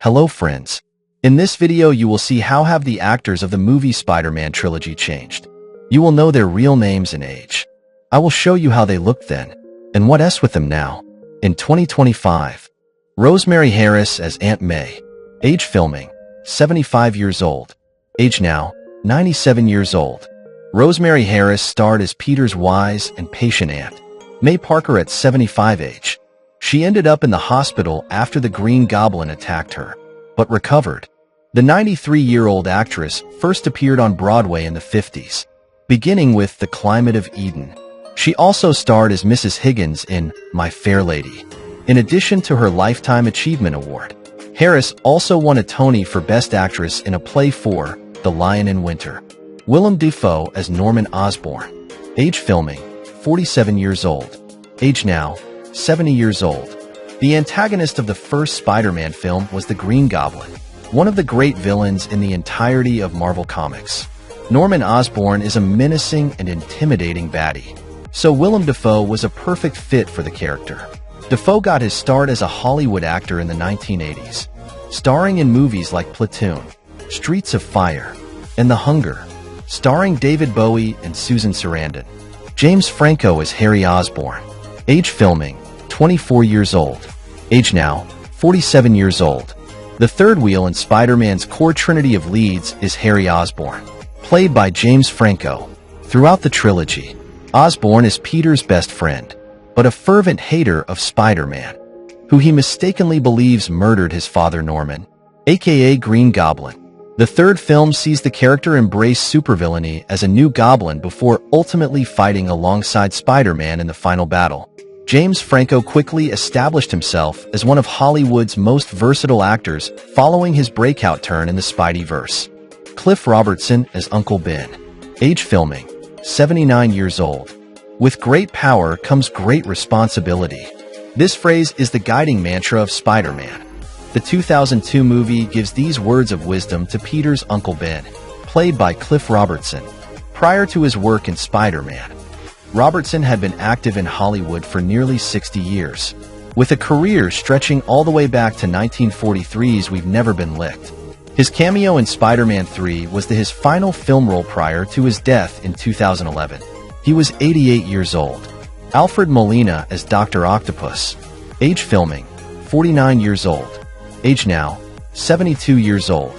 Hello friends. In this video you will see how have the actors of the movie Spider-Man trilogy changed. You will know their real names and age. I will show you how they looked then, and what's with them now. In 2025, Rosemary Harris as Aunt May. Age filming, 75 years old. Age now, 97 years old. Rosemary Harris starred as Peter's wise and patient Aunt May Parker at 75 age. She ended up in the hospital after the Green Goblin attacked her, but recovered. The 93-year-old actress first appeared on Broadway in the 50s, beginning with The Climate of Eden. She also starred as Mrs. Higgins in My Fair Lady. In addition to her Lifetime Achievement Award, Harris also won a Tony for Best Actress in a play for The Lion in Winter. Willem Dafoe as Norman Osborn. Age filming, 47 years old. Age now, 70 years old. The antagonist of the first Spider-Man film was the Green Goblin, one of the great villains in the entirety of Marvel Comics. Norman Osborn is a menacing and intimidating baddie, so Willem Dafoe was a perfect fit for the character. Dafoe got his start as a Hollywood actor in the 1980s, starring in movies like Platoon, Streets of Fire, and The Hunger, starring David Bowie and Susan Sarandon. James Franco as Harry Osborn. Age filming, 24 years old. Age now, 47 years old. The third wheel in Spider-Man's core trinity of leads is Harry Osborn, played by James Franco. Throughout the trilogy, Osborn is Peter's best friend, but a fervent hater of Spider-Man, who he mistakenly believes murdered his father Norman, aka Green Goblin. The third film sees the character embrace supervillainy as a new goblin before ultimately fighting alongside Spider-Man in the final battle. James Franco quickly established himself as one of Hollywood's most versatile actors following his breakout turn in the Spideyverse. Cliff Robertson as Uncle Ben. Age filming, 79 years old. With great power comes great responsibility. This phrase is the guiding mantra of Spider-Man. The 2002 movie gives these words of wisdom to Peter's Uncle Ben, played by Cliff Robertson. Prior to his work in Spider-Man, Robertson had been active in Hollywood for nearly 60 years, with a career stretching all the way back to 1943's We've Never Been Licked. His cameo in Spider-Man 3 was his final film role prior to his death in 2011. He was 88 years old. Alfred Molina as Dr. Octopus. Age filming, 49 years old. Age now, 72 years old.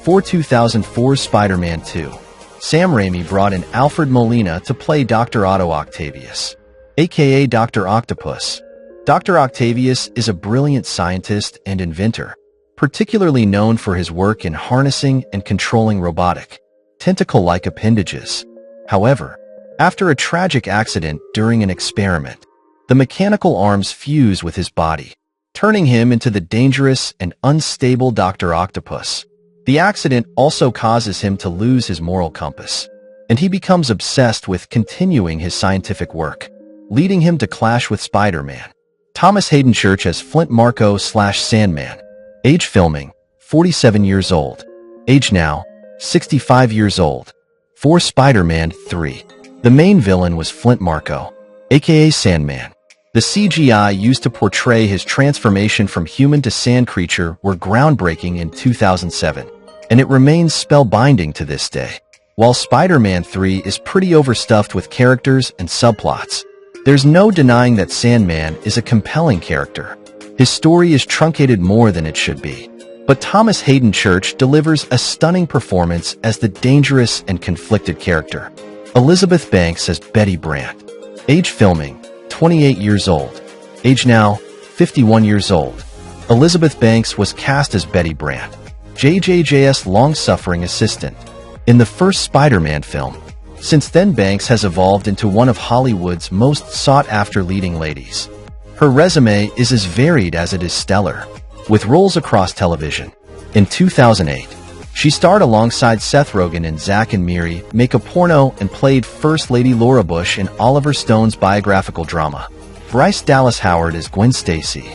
For 2004's Spider-Man 2, Sam Raimi brought in Alfred Molina to play Dr. Otto Octavius, aka Dr. Octopus. Dr. Octavius is a brilliant scientist and inventor, particularly known for his work in harnessing and controlling robotic, tentacle-like appendages. However, after a tragic accident during an experiment, the mechanical arms fuse with his body, turning him into the dangerous and unstable Dr. Octopus. The accident also causes him to lose his moral compass, and he becomes obsessed with continuing his scientific work, leading him to clash with Spider-Man. Thomas Hayden Church as Flint Marko/Sandman. Age filming, 47 years old. Age now, 65 years old. For Spider-Man 3, the main villain was Flint Marko, aka Sandman. The CGI used to portray his transformation from human to sand creature were groundbreaking in 2007, and it remains spellbinding to this day. While Spider-Man 3 is pretty overstuffed with characters and subplots, there's no denying that Sandman is a compelling character. His story is truncated more than it should be, but Thomas Hayden Church delivers a stunning performance as the dangerous and conflicted character. Elizabeth Banks as Betty Brant. Age filming, 28 years old. Age now, 51 years old. Elizabeth Banks was cast as Betty Brant, JJJ's long-suffering assistant, in the first Spider-Man film. Since then, Banks has evolved into one of Hollywood's most sought-after leading ladies. Her resume is as varied as it is stellar, with roles across television. In 2008, she starred alongside Seth Rogen in Zack and Miri Make a Porno and played First Lady Laura Bush in Oliver Stone's biographical drama. Bryce Dallas Howard as Gwen Stacy.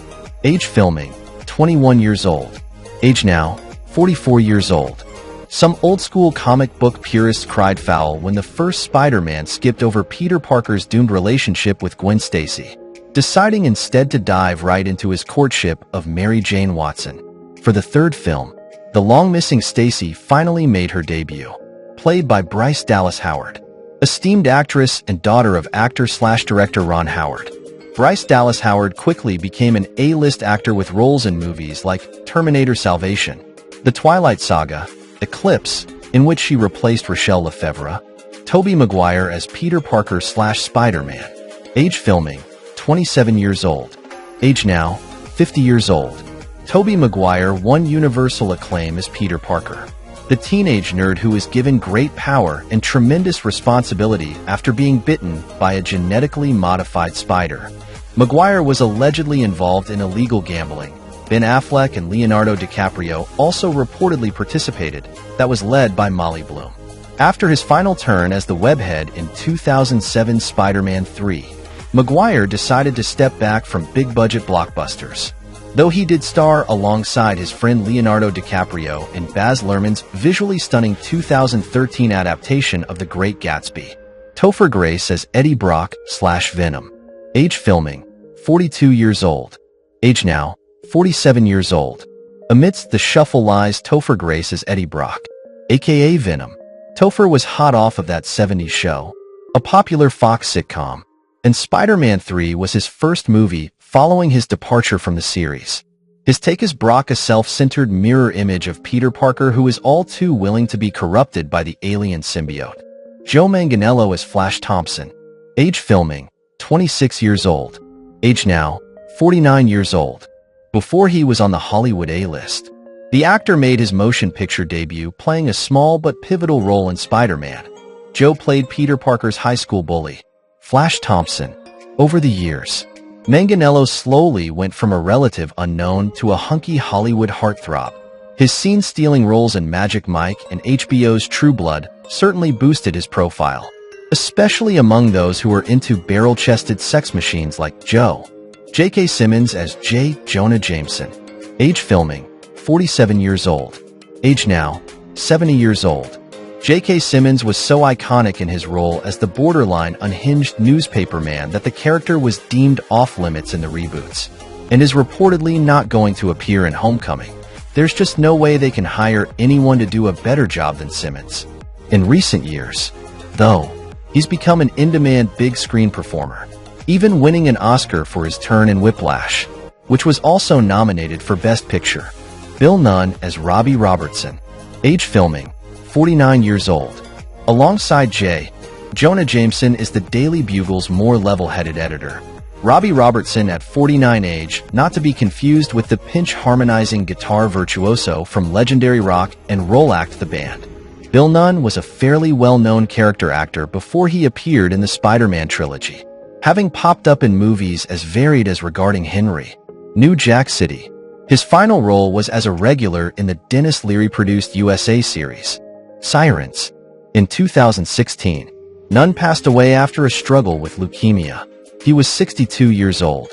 Age filming, 21 years old. Age now, 44 years old. Some old-school comic book purists cried foul when the first Spider-Man skipped over Peter Parker's doomed relationship with Gwen Stacy, deciding instead to dive right into his courtship of Mary Jane Watson. For the third film, the long-missing Stacy finally made her debut, played by Bryce Dallas Howard, esteemed actress and daughter of actor/director Ron Howard. Bryce Dallas Howard quickly became an A-list actor with roles in movies like Terminator Salvation, The Twilight Saga, Eclipse, in which she replaced Rochelle Lefevre, Tobey Maguire as Peter Parker/Spider-Man. Age filming, 27 years old. Age now, 50 years old. Tobey Maguire won universal acclaim as Peter Parker, the teenage nerd who is given great power and tremendous responsibility after being bitten by a genetically modified spider. Maguire was allegedly involved in illegal gambling. Ben Affleck and Leonardo DiCaprio also reportedly participated, that was led by Molly Bloom. After his final turn as the webhead in 2007 Spider-Man 3, Maguire decided to step back from big-budget blockbusters. Though he did star alongside his friend Leonardo DiCaprio in Baz Luhrmann's visually stunning 2013 adaptation of The Great Gatsby. Topher Grace as Eddie Brock/Venom. Age filming, 42 years old. Age now, 47 years old. Amidst the shuffle lies Topher Grace as Eddie Brock, aka Venom. Topher was hot off of That 70s Show, a popular Fox sitcom, and Spider-Man 3 was his first movie following his departure from the series. His take as Brock, a self-centered mirror image of Peter Parker who is all too willing to be corrupted by the alien symbiote. Joe Manganiello as Flash Thompson. Age filming, 26 years old. Age now, 49 years old. Before he was on the Hollywood A-list, the actor made his motion picture debut playing a small but pivotal role in Spider-Man. Joe played Peter Parker's high school bully, Flash Thompson. Over the years, Manganiello slowly went from a relative unknown to a hunky Hollywood heartthrob. His scene-stealing roles in Magic Mike and HBO's True Blood certainly boosted his profile, especially among those who were into barrel-chested sex machines like Joe. J.K. Simmons as J. Jonah Jameson. Age filming, 47 years old. Age now, 70 years old. J.K. Simmons was so iconic in his role as the borderline unhinged newspaper man that the character was deemed off-limits in the reboots, and is reportedly not going to appear in Homecoming. There's just no way they can hire anyone to do a better job than Simmons. In recent years, though, he's become an in-demand big-screen performer, even winning an Oscar for his turn in Whiplash, which was also nominated for Best Picture. Bill Nunn as Robbie Robertson. Age filming, 49 years old. Alongside J. Jonah Jameson is the Daily Bugle's more level-headed editor. Robbie Robertson at 49 age, not to be confused with the pinch-harmonizing guitar virtuoso from legendary rock and roll act The Band. Bill Nunn was a fairly well-known character actor before he appeared in the Spider-Man trilogy, having popped up in movies as varied as Regarding Henry, New Jack City. His final role was as a regular in the Dennis Leary-produced USA series, Sirens. In 2016, Nunn passed away after a struggle with leukemia. He was 62 years old.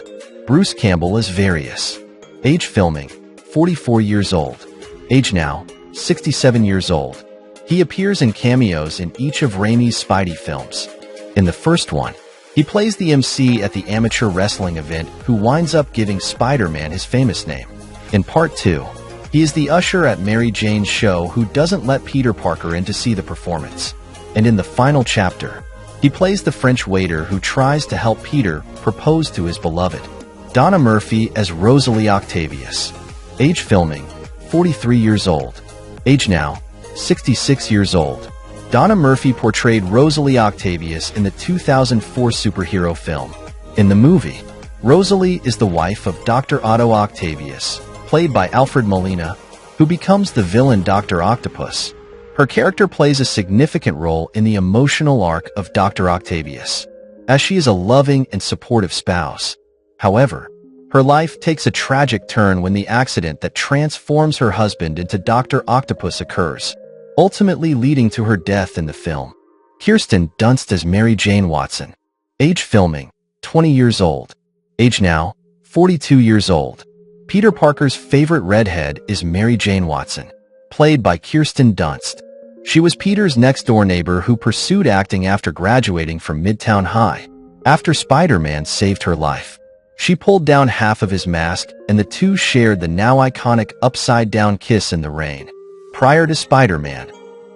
Bruce Campbell as Various. Age filming, 44 years old. Age now, 67 years old. He appears in cameos in each of Raimi's Spidey films. In the first one, he plays the MC at the amateur wrestling event who winds up giving Spider-Man his famous name. In Part 2, he is the usher at Mary Jane's show who doesn't let Peter Parker in to see the performance. And in the final chapter, he plays the French waiter who tries to help Peter propose to his beloved. Donna Murphy as Rosalie Octavius. Age filming, 43 years old. Age now, 66 years old. Donna Murphy portrayed Rosalie Octavius in the 2004 superhero film. In the movie, Rosalie is the wife of Dr. Otto Octavius, played by Alfred Molina, who becomes the villain Dr. Octopus. Her character plays a significant role in the emotional arc of Dr. Octavius, as she is a loving and supportive spouse. However, her life takes a tragic turn when the accident that transforms her husband into Dr. Octopus occurs, ultimately leading to her death in the film. Kirsten Dunst as Mary Jane Watson. Age filming, 20 years old. Age now, 42 years old. Peter Parker's favorite redhead is Mary Jane Watson, played by Kirsten Dunst. She was Peter's next-door neighbor who pursued acting after graduating from Midtown High, after Spider-Man saved her life. She pulled down half of his mask, and the two shared the now iconic upside-down kiss in the rain. Prior to Spider-Man,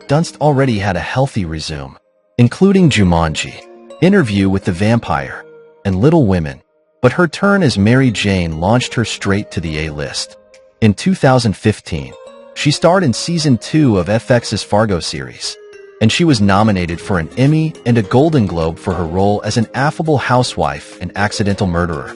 Dunst already had a healthy resume, including Jumanji, Interview with the Vampire, and Little Women. But her turn as Mary Jane launched her straight to the A-list. In 2015, she starred in Season 2 of FX's Fargo series, and she was nominated for an Emmy and a Golden Globe for her role as an affable housewife and accidental murderer.